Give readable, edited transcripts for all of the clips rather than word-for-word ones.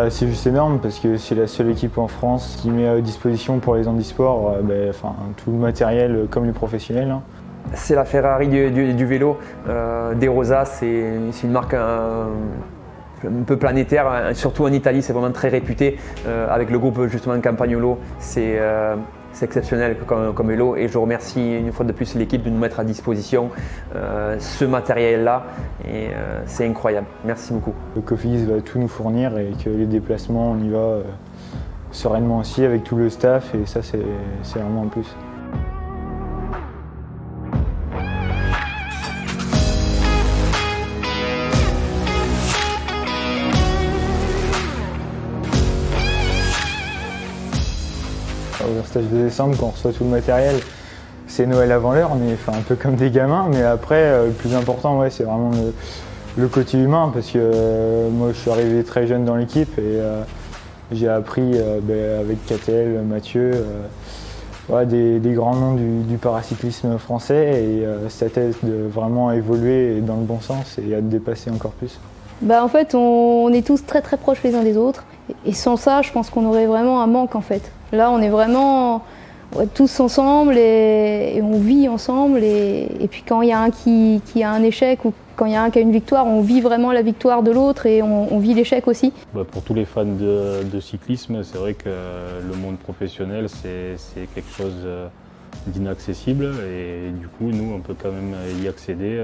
C'est juste énorme parce que c'est la seule équipe en France qui met à disposition pour les handisports tout le matériel comme les professionnels. C'est la Ferrari du vélo. De Rosa, c'est une marque un peu planétaire, surtout en Italie, c'est vraiment très réputé. Avec le groupe justement Campagnolo, c'est exceptionnel comme vélo et je remercie une fois de plus l'équipe de nous mettre à disposition ce matériel-là et c'est incroyable. Merci beaucoup. Le Cofidis va tout nous fournir et que les déplacements, on y va sereinement aussi avec tout le staff et ça c'est vraiment un plus. Au stage de décembre, quand on reçoit tout le matériel, c'est Noël avant l'heure, on est un peu comme des gamins, mais après, le plus important, c'est vraiment le côté humain, parce que moi, je suis arrivé très jeune dans l'équipe et j'ai appris avec KTL, Mathieu, des grands noms du paracyclisme français et ça t'aide de vraiment évoluer dans le bon sens et à te dépasser encore plus. En fait, on est tous très proches les uns des autres et sans ça, je pense qu'on aurait vraiment un manque en fait. Là, on est vraiment tous ensemble et on vit ensemble et puis quand il y a un qui a un échec ou quand il y a un qui a une victoire, on vit vraiment la victoire de l'autre et on vit l'échec aussi. Pour tous les fans de cyclisme, c'est vrai que le monde professionnel, c'est quelque chose d'inaccessible et du coup, nous, on peut quand même y accéder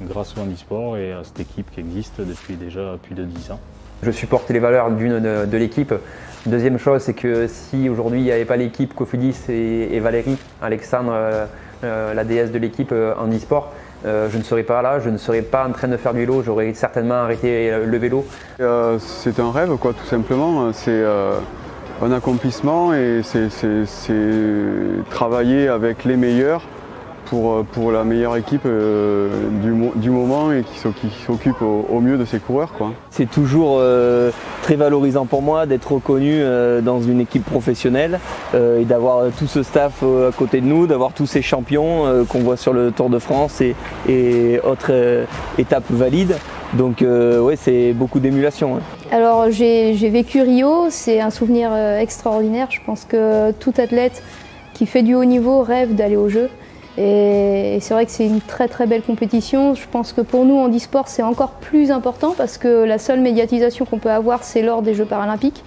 grâce au handisport et à cette équipe qui existe depuis déjà plus de 10 ans. Je supporte les valeurs de l'équipe. Deuxième chose, c'est que si aujourd'hui il n'y avait pas l'équipe Cofidis et Valérie, Alexandre, la déesse de l'équipe handisport, je ne serais pas là, je ne serais pas en train de faire du vélo, j'aurais certainement arrêté le vélo. C'est un rêve, tout simplement. C'est un accomplissement et c'est travailler avec les meilleurs pour la meilleure équipe du moment et qui s'occupe au mieux de ses coureurs. C'est toujours très valorisant pour moi d'être reconnu dans une équipe professionnelle et d'avoir tout ce staff à côté de nous, d'avoir tous ces champions qu'on voit sur le Tour de France et autres étapes valides. Donc c'est beaucoup d'émulation. Alors j'ai vécu Rio, c'est un souvenir extraordinaire. Je pense que tout athlète qui fait du haut niveau rêve d'aller aux Jeux. Et c'est vrai que c'est une très belle compétition. Je pense que pour nous, en handisport, c'est encore plus important parce que la seule médiatisation qu'on peut avoir, c'est lors des Jeux paralympiques.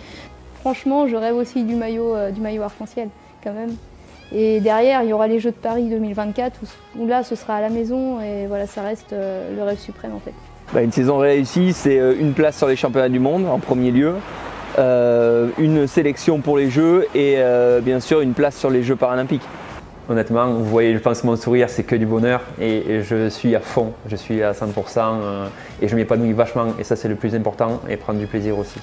Franchement, je rêve aussi du maillot arc-en-ciel, quand même. Et derrière, il y aura les Jeux de Paris 2024, où là, ce sera à la maison et voilà, ça reste le rêve suprême en fait. Une saison réussie, c'est une place sur les championnats du monde en premier lieu, une sélection pour les Jeux et bien sûr une place sur les Jeux paralympiques. Honnêtement, vous voyez, je pense que mon sourire, c'est que du bonheur et je suis à fond, je suis à 100% et je m'épanouis vachement et ça c'est le plus important et prendre du plaisir aussi.